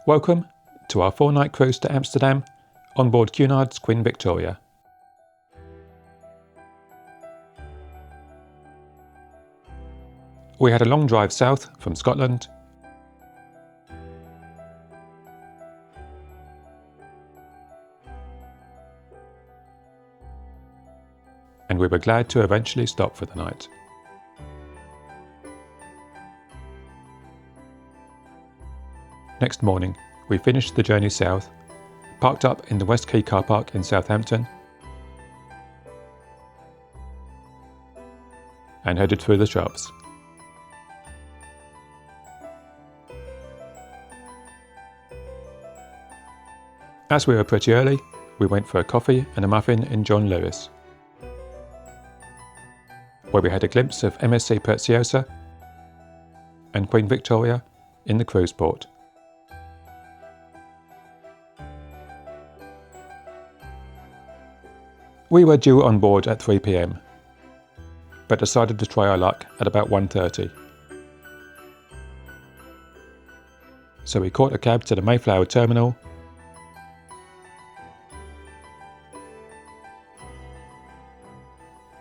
Welcome to our 4-night cruise to Amsterdam on board Cunard's Queen Victoria. We had a long drive south from Scotland, and we were glad to eventually stop for the night. Next morning, we finished the journey south, parked up in the West Quay car park in Southampton, and headed through the shops. As we were pretty early, we went for a coffee and a muffin in John Lewis, where we had a glimpse of MSC Preziosa and Queen Victoria in the cruise port. We were due on board at 3 p.m, but decided to try our luck at about 1:30. So we caught a cab to the Mayflower terminal,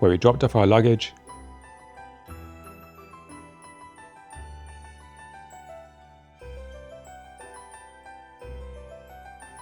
where we dropped off our luggage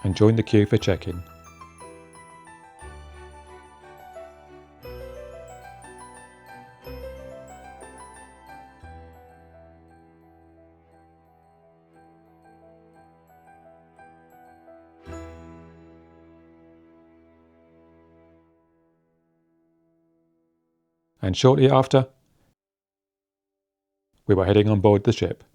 and joined the queue for check-in. And shortly after, we were heading on board the ship.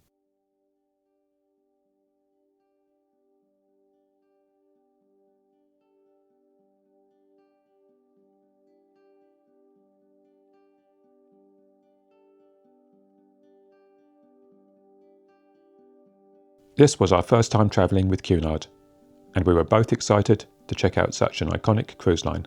This was our first time travelling with Cunard, and we were both excited to check out such an iconic cruise line.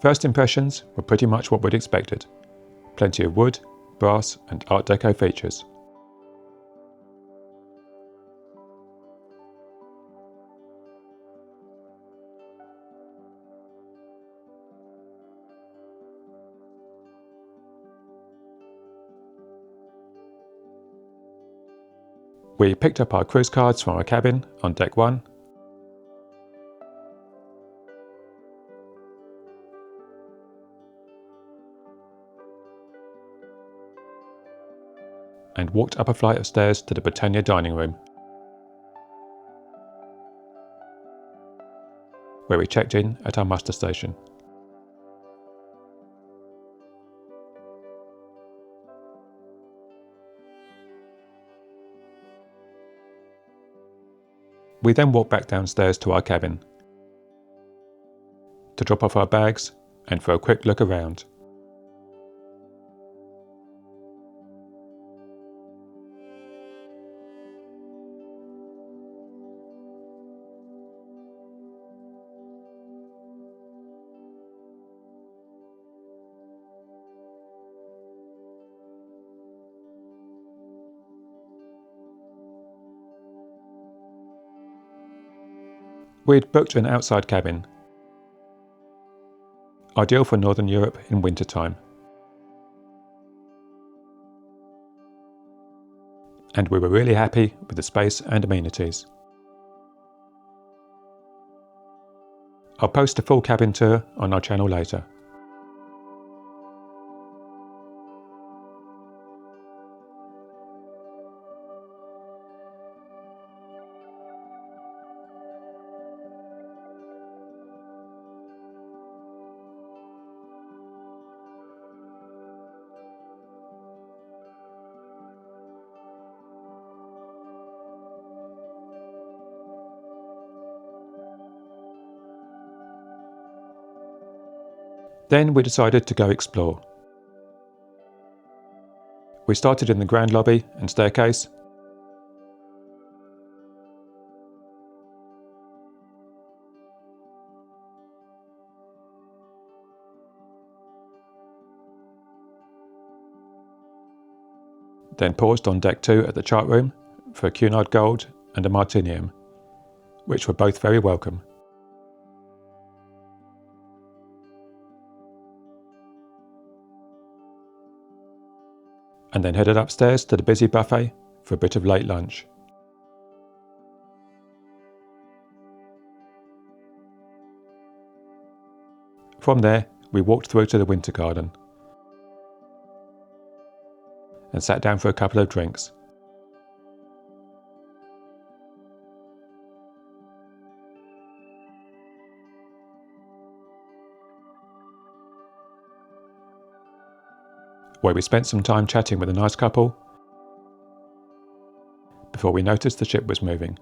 First impressions were pretty much what we'd expected. Plenty of wood, brass and Art Deco features. We picked up our cruise cards from our cabin on deck 1, and walked up a flight of stairs to the Britannia dining room, where we checked in at our muster station. We then walked back downstairs to our cabin to drop off our bags and for a quick look around. We'd booked an outside cabin, ideal for Northern Europe in winter time, and we were really happy with the space and amenities. I'll post a full cabin tour on our channel later. Then we decided to go explore. We started in the grand lobby and staircase, then paused on deck 2 at the chart room for a Cunard Gold and a Martinium, which were both very welcome. And then headed upstairs to the busy buffet for a bit of late lunch. From there, we walked through to the winter garden and sat down for a couple of drinks. Where we spent some time chatting with a nice couple before we noticed the ship was moving.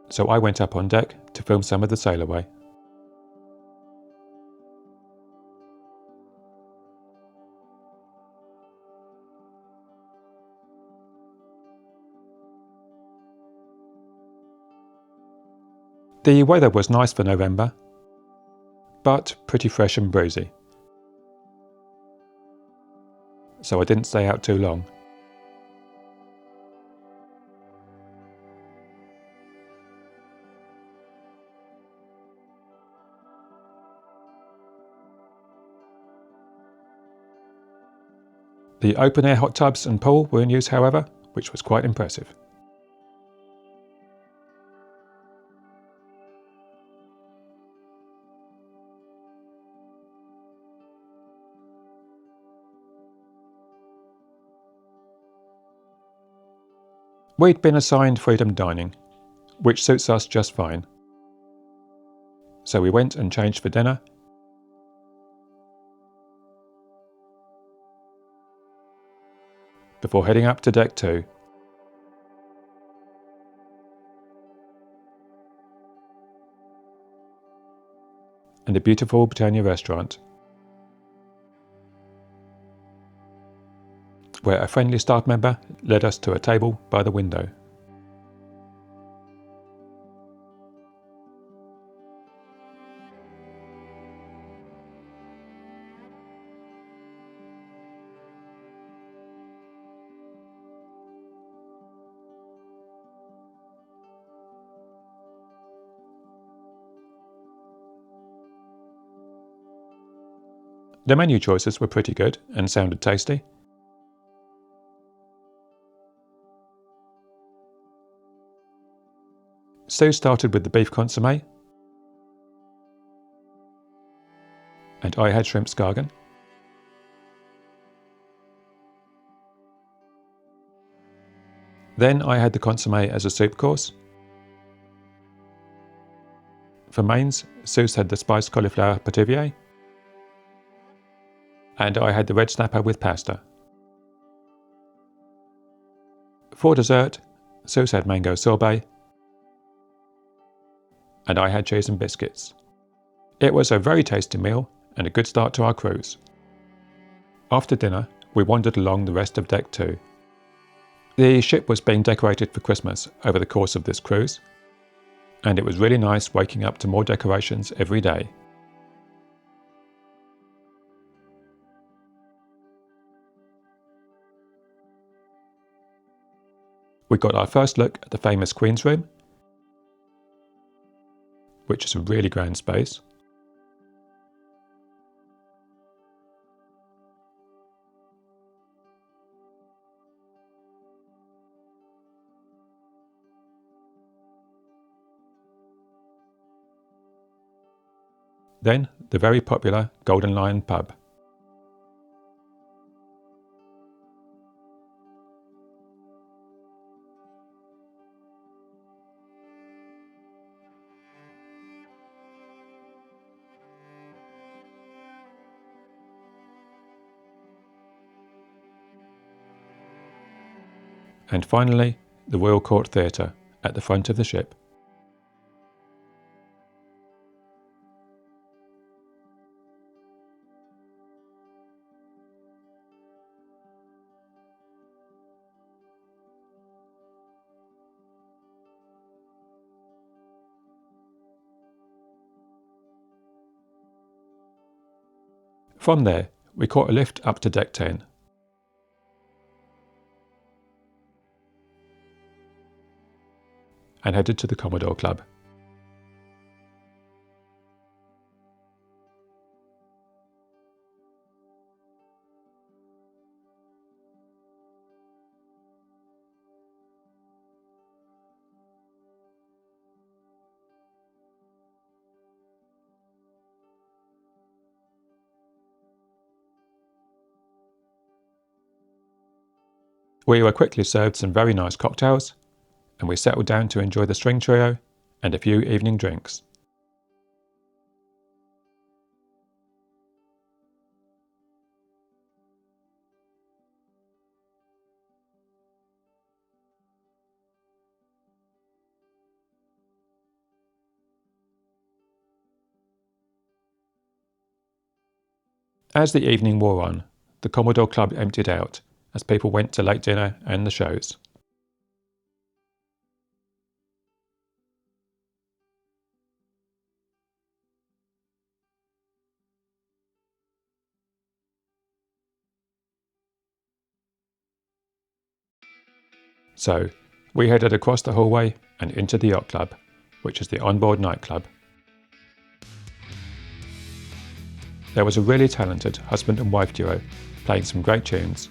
So I went up on deck to film some of the Sailaway. The weather was nice for November, but pretty fresh and breezy, so I didn't stay out too long. The open-air hot tubs and pool were in use, however, which was quite impressive. We'd been assigned freedom dining, which suits us just fine. So we went and changed for dinner, before heading up to deck 2. And the beautiful Britannia restaurant, where a friendly staff member led us to a table by the window. The menu choices were pretty good and sounded tasty. Sue started with the beef consommé, and I had shrimp scargon. Then I had the consommé as a soup course. For mains, Sue's had the spiced cauliflower pativier, and I had the red snapper with pasta. For dessert, Sue's had mango sorbet, and I had cheese and biscuits. It was a very tasty meal and a good start to our cruise. After dinner, we wandered along the rest of deck 2. The ship was being decorated for Christmas over the course of this cruise, and it was really nice waking up to more decorations every day. We got our first look at the famous Queen's Room, which is a really grand space. Then the very popular Golden Lion pub. And finally, the Royal Court Theatre at the front of the ship. From there, we caught a lift up to deck 10. And headed to the Commodore Club. We were quickly served some very nice cocktails, and we settled down to enjoy the string trio and a few evening drinks. As the evening wore on, the Commodore Club emptied out as people went to late dinner and the shows. So, we headed across the hallway and into the Yacht Club, which is the onboard nightclub. There was a really talented husband and wife duo playing some great tunes.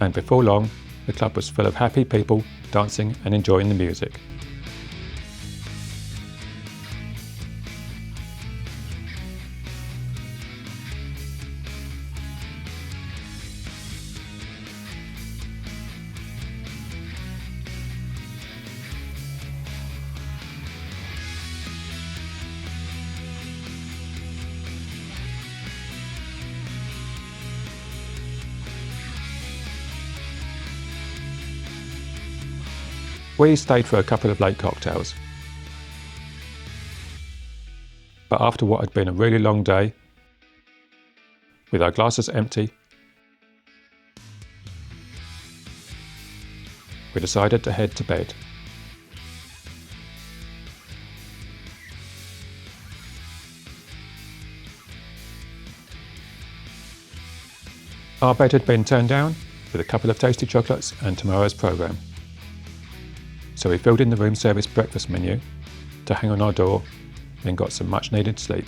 And before long, the club was full of happy people dancing and enjoying the music. We stayed for a couple of late cocktails. But after what had been a really long day, with our glasses empty, we decided to head to bed. Our bed had been turned down with a couple of tasty chocolates and tomorrow's programme. So we filled in the room service breakfast menu to hang on our door, then got some much needed sleep.